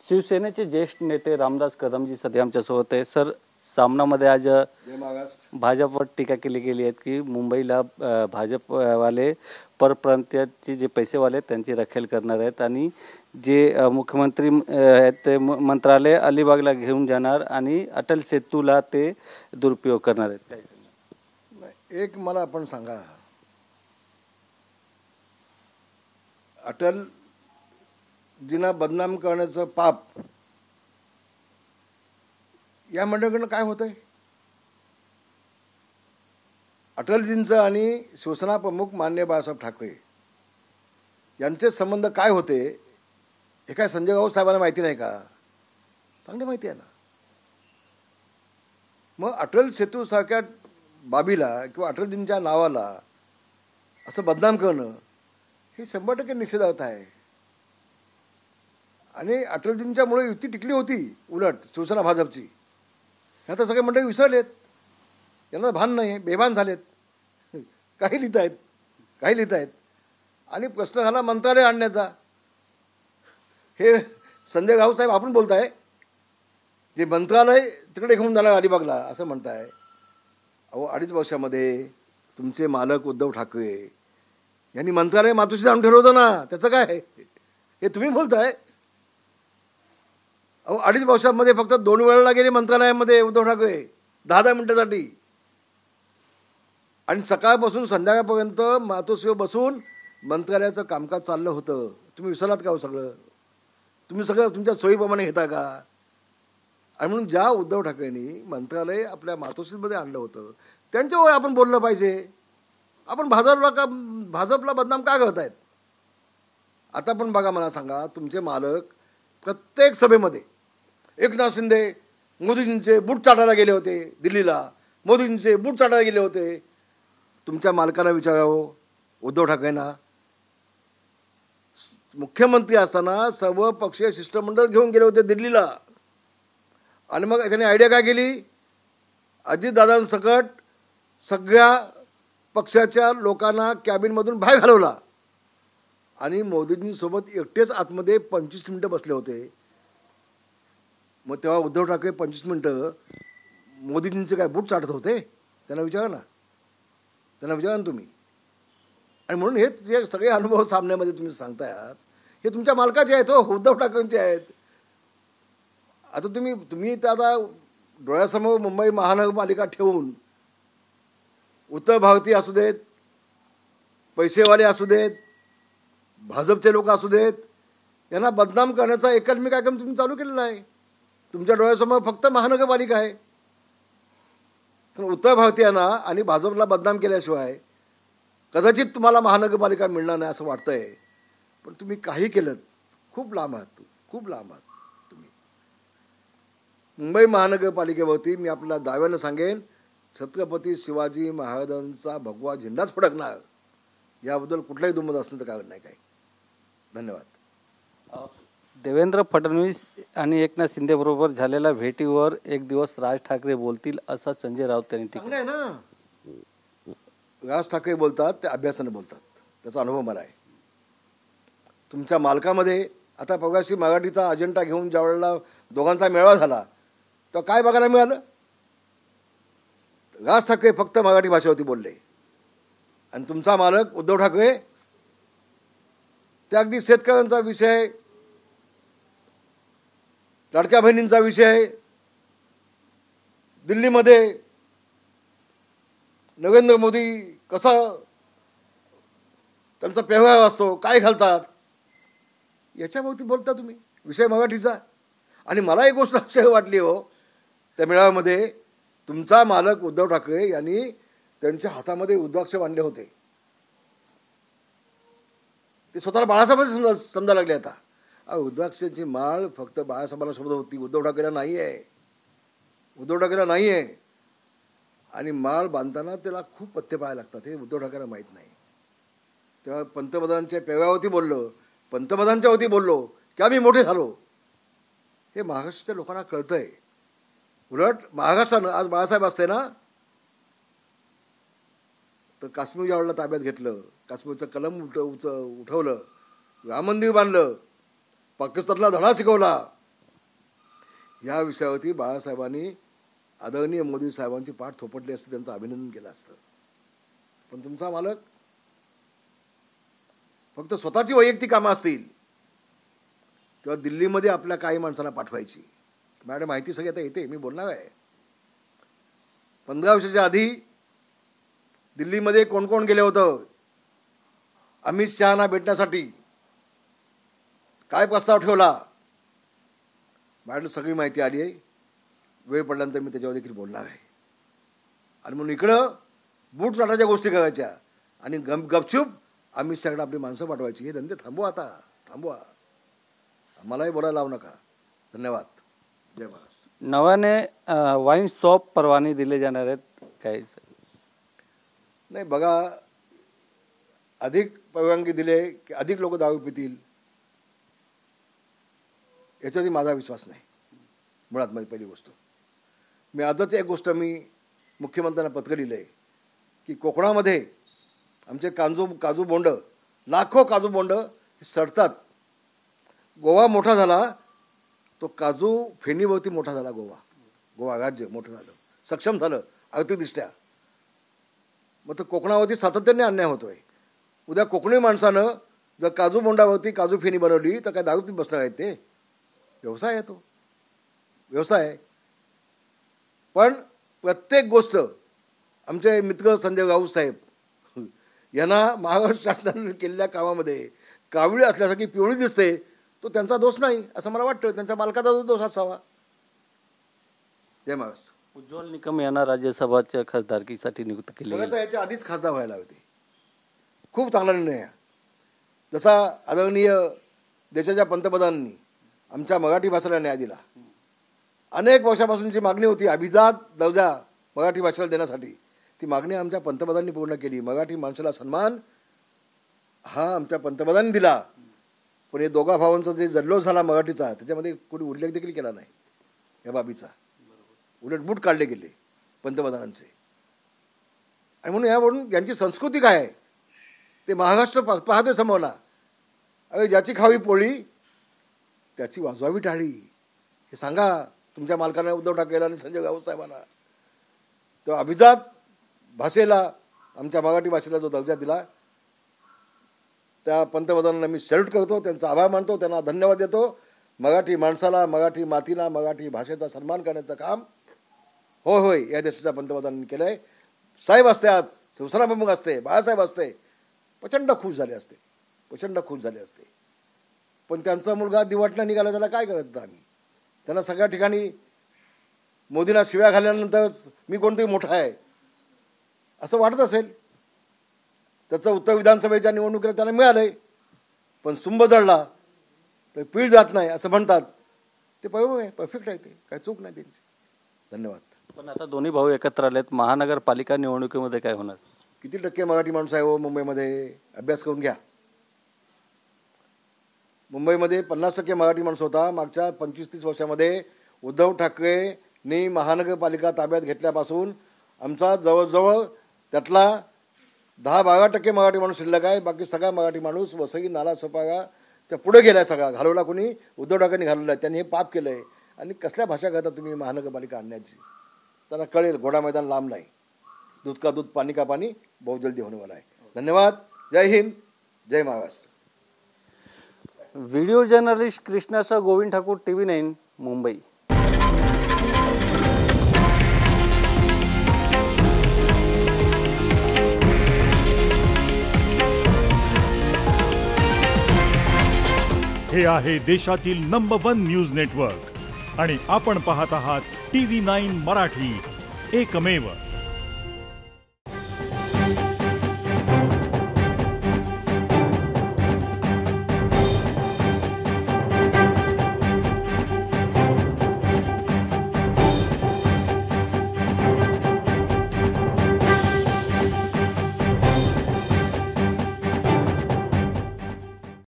शिवसेनेचे ज्येष्ठ नेते रामदास कदमजी सध्या आमच्यासोबत आहे. सर, सामनामध्ये आज भाजपवर टीका केली गेली आहे की मुंबईला भाजपवाले परप्रांतीयाचे जे पैसेवाले त्यांची रखेल करणार आहेत आणि जे मुख्यमंत्री आहेत ते मंत्रालय अलिबागला घेऊन जाणार आणि अटल सेतूला ते दुरुपयोग करणार आहेत. काय एक मला आपण सांगा, अटल जीना बदनाम करण्याचं पाप या मंडळाकडनं काय होतंय? अटलजींचं आणि शिवसेना प्रमुख माननीय बाळासाहेब ठाकरे यांचे संबंध काय होते हे काय संजय राऊत साहेबांना माहिती नाही का? चांगली माहिती आहे ना. मग अटल सेतू सारख्या बाबीला किंवा अटलजींच्या नावाला असं बदनाम करणं हे 100% निषेधार्थ आहे. आणि अटलजींच्यामुळे युती टिकली होती. उलट शिवसेना भाजपची ह्या तर सगळे मंडळी विसरलेत, यांना भान नाही, बेभान झालेत, काही लिहित आहेत. आणि प्रश्न झाला मंत्रालय आणण्याचा. हे संजय राऊत साहेब आपण बोलताय जे मंत्रालय तिकडे घेऊन जाणार अलिबागला असं म्हणताय. अहो, 2.5 वर्षामध्ये तुमचे मालक उद्धव ठाकरे यांनी मंत्रालय मातोश्रीत आणून ठरवलं ना, त्याचं काय हे तुम्ही बोलताय? अहो, 2.5 वर्षामध्ये फक्त 2 वेळेला गेले मंत्रालयामध्ये उद्धव ठाकरे 10-10 मिनिटासाठी. आणि सकाळपासून संध्याकाळपर्यंत मातोश्रीवर बसून मंत्रालयाचं कामकाज चाललं होतं. तुम्ही विसरलात का? सगळं तुम्ही सगळं तुमच्या सोयीप्रमाणे घेता का? आणि म्हणून ज्या उद्धव ठाकरेंनी मंत्रालय आपल्या मातोश्रीमध्ये आणलं होतं त्यांच्यावर आपण बोललं पाहिजे. आपण भाजपला बदनाम का करतायत? आता पण बघा, मला सांगा, तुमचे मालक प्रत्येक सभेमध्ये एकनाथ शिंदे मोदीजींचे बूट चाटायला गेले होते दिल्लीला, मोदीजींचे बूट चाटायला गेले होते. तुमच्या मालकांना विचारावं, उद्धव ठाकरेंना. मुख्यमंत्री असताना सर्व पक्षीय शिष्टमंडळ घेऊन गेले होते दिल्लीला. आणि मग त्यांनी आयडिया काय केली? अजितदादांसकट सगळ्या पक्षाच्या लोकांना कॅबिनमधून बाहेर घालवला आणि मोदीजींसोबत एकटेच आतमध्ये 25 मिनिटं बसले होते. मग तेव्हा उद्धव ठाकरे 25 मिनिटं मोदीजींचे काय बूट चाटत होते? त्यांना विचारा ना तुम्ही. आणि म्हणून हे जे सगळे अनुभव सामन्यामध्ये तुम्ही सांगताय हे तुमच्या मालकाचे आहेत, हो, उद्धव ठाकरेंचे आहेत. आता तुम्ही आता डोळ्यासमोर मुंबई महानगरपालिका ठेवून उत्तर भारतीय असू देत, पैसेवाले असू देत, भाजपचे लोक असू देत, यांना बदनाम करण्याचा एकत्मिक कार्यक्रम तुम्ही चालू केलेला आहे. तुमच्या डोळ्यासमोर फक्त महानगरपालिका आहे. पण उत्तर भारतीयांना आणि भाजपला बदनाम केल्याशिवाय कदाचित तुम्हाला महानगरपालिका मिळणार नाही असं वाटतंय. पण तुम्ही काही केलं खूप लांब आहात तुम्ही. मुंबई महानगरपालिकेवरती मी आपल्याला दाव्यानं सांगेन, छत्रपती शिवाजी महाराजांचा भगवा झेंडाच फडकणार. याबद्दल कुठलाही दुमत असण्याचं कारण नाही. काही धन्यवाद. देवेंद्र फडणवीस आणि एकनाथ शिंदे बरोबर झालेल्या भेटीवर एक दिवस राज ठाकरे बोलतील असा संजय राऊत यांनी टीका केली ना. राज ठाकरे बोलतात ते अभ्यासाने बोलतात, त्याचा अनुभव मला आहे. तुमच्या मालकामध्ये आता पगाशी मराठीचा अजेंडा घेऊन ज्यावेळेला दोघांचा मेळावा झाला तर काय बघायला मिळालं? राज ठाकरे फक्त मराठी भाषेवरती बोलले आणि तुमचा मालक उद्धव ठाकरे ते अगदी शेतकऱ्यांचा विषय, लाडक्या बहिणींचा विषय, दिल्लीमध्ये नरेंद्र मोदी कसा त्यांचा पेहराव असतो, काय घालतात, याच्याभोवती बोलता तुम्ही. विषय मराठीचा. आणि मला एक गोष्ट आश्चर्य वाटली, हो, त्या मेळाव्यामध्ये तुमचा मालक उद्धव ठाकरे यांनी त्यांच्या हातामध्ये रुद्राक्ष बांधले होते. ते स्वतःला बाळासाहेब समजा लागले. आता रुद्राक्षाची माळ फक्त बाळासाहेबांना सोबत होती, उद्धव ठाकरेला नाही आहे. आणि माळ बांधताना त्याला खूप पथ्य पाळायला लागतात, हे उद्धव ठाकरेला माहीत नाही. तेव्हा पंतप्रधानांच्या पेव्यावरती बोललो, पंतप्रधानांच्या वरती बोललो की आम्ही मोठे झालो. हे महाराष्ट्राच्या लोकांना कळतंय. उलट महाराष्ट्रानं आज बाळासाहेब असते ना तर काश्मीर ज्यावेळेला ताब्यात घेतलं, काश्मीरचं कलम उठवलं, राम मंदिर बांधलं, पाकिस्तानला धडा शिकवला, या विषयावरती बाळासाहेबांनी आदरणीय मोदी साहेबांची पाठ थोपटली असते, त्यांचं अभिनंदन केलं असतं. पण तुमचा मालक फक्त स्वतःची वैयक्तिक कामं असतील किंवा दिल्लीमध्ये आपल्या काही माणसांना पाठवायची. मॅडम माहिती सगळी आता येते, मी बोलणार आहे. 15 वर्षाच्या आधी दिल्लीमध्ये कोण कोण गेले होतं अमित शहाना भेटण्यासाठी, काय प्रस्ताव ठेवला, मॅडम सगळी माहिती आली आहे. वेळ पडल्यानंतर मी त्याच्यावर देखील बोलणार आहे. आणि म्हणून इकडं बूट चाटाच्या गोष्टी करायच्या आणि गपचूप अमित शहाकडे आपली माणसं पाठवायची. हे धंदे थांबवा, आता थांबवा, मलाही बोलायला लावू नका. धन्यवाद. जय महाराष्ट्र. नव्याने वाईन शॉप परवाने दिले जाणार आहेत काय? नाही बघा, अधिक परवानगी दिले की अधिक लोक दारू पितील याच्यावरती माझा विश्वास नाही. मुळात माझी पहिली गोष्ट, मी आजच एक गोष्ट मी मुख्यमंत्र्यांना पत्र लिहिलं आहे की कोकणामध्ये आमचे काजू बोंड, लाखो काजू बोंड हे सडतात. गोवा मोठा झाला, तो काजू फेनीवरती मोठा झाला. गोवा राज्य मोठं झालं, सक्षम झालं आर्थिकदृष्ट्या. मग तो कोकणावरती सातत्याने अन्याय होतोय. उद्या कोकणी माणसानं जर काजू बोंडावरती काजू फेनी बनवली तर काय दारू पीत बसणार आहेत? ते व्यवसाय आहे, तो व्यवसाय आहे. पण प्रत्येक गोष्ट आमचे मित्र संजय राऊत साहेब यांना महाराष्ट्र शासनाने केलेल्या कामामध्ये कावळी असल्यासारखी पिवळी दिसते, तो त्यांचा दोष नाही असं मला वाटतं, त्यांच्या मालकाचा दोष असावा. जय महाराष्ट्र. उज्ज्वल निकम यांना राज्यसभाच्या खासदारकीसाठी नियुक्त केले. याच्या आधीच खासदार व्हायला होते. खूप चांगला निर्णय आहे. जसा आदरणीय देशाच्या पंतप्रधानांनी आमच्या मराठी भाषेला न्याय दिला, अनेक वर्षापासूनची मागणी होती अभिजात दर्जा मराठी भाषेला देण्यासाठी, ती मागणी आमच्या पंतप्रधानांनी पूर्ण केली. मराठी माणसाला सन्मान हा आमच्या पंतप्रधानांनी दिला. पण हे दोघा भावांचा जे जल्लोष झाला मराठीचा, त्याच्यामध्ये कोणी उल्लेख देखील केला नाही या बाबीचा. उलटबूट काढले गेले पंतप्रधानांचे. आणि म्हणून यावरून यांची संस्कृती काय आहे ते महाराष्ट्र पाहतोय समोरला. अरे ज्याची खावी पोळी त्याची वाजवावी टाळी, हे सांगा तुमच्या मालकांना, उद्धव ठाकरेला आणि संजय राऊत साहेबांना. तो अभिजात भाषेला, आमच्या मराठी भाषेला जो दर्जा दिला त्या पंतप्रधानांना मी सॅल्यूट करतो, त्यांचा आभार मानतो, त्यांना धन्यवाद देतो. मराठी माणसाला, मराठी मातीला, मराठी भाषेचा सन्मान करण्याचं काम होय या देशाच्या पंतप्रधानांनी केलं आहे. साहेब असते, आज शिवसेना प्रमुख असते, बाळासाहेब असते, प्रचंड खुश झाले असते, प्रचंड खुश झाले असते. पण त्यांचा मुलगा दिवाटला निघाला, त्याला काय करायचं आम्ही? त्यांना सगळ्या ठिकाणी मोदींना शिव्या घालल्यानंतर मी कोणतरी मोठा आहे असं वाटत असेल. त्याचं उत्तर विधानसभेच्या निवडणुकीला त्याला मिळालंय. पण सुंब जळला तर पीळ जात नाही असं म्हणतात, ते बरोबर आहे, परफेक्ट आहे, ते काय चूक नाही त्यांची. धन्यवाद. पण आता दोन्ही भाऊ एकत्र आलेत, महानगरपालिका निवडणुकीमध्ये काय होणार? किती टक्के मराठी माणूस आहे हो मुंबईमध्ये? अभ्यास करून घ्या. मुंबईमध्ये 50% मराठी माणूस होता. मागच्या 25-30 वर्षामध्ये उद्धव ठाकरेंनी महानगरपालिका ताब्यात घेतल्यापासून आमचा जवळजवळ त्यातला 10-12% मराठी माणूस शिल्लक आहे. बाकी सगळा मराठी माणूस वसई, नाला, सोपाराच्या पुढे गेलाय. सगळा घालवला कोणी? उद्धव ठाकरेंनी घालवला आहे. त्यांनी हे पाप केलं आहे. आणि कसल्या भाषा करता तुम्ही महानगरपालिका आणण्याची? त्यांना कळेल घोडा मैदान लांब नाही, दूध का दूध पाणी का पाणी बहुत जल्दी होने वाला है. धन्यवाद. जय हिंद, जय महाराष्ट्र. व्हिडिओ जर्नलिस्ट कृष्णासह गोविंद ठाकूर, TV9 मुंबई. हे आहे देशातील नंबर 1 न्यूज नेटवर्क आणि आपण पाहत आहात TV9 मराठी, एकमेव.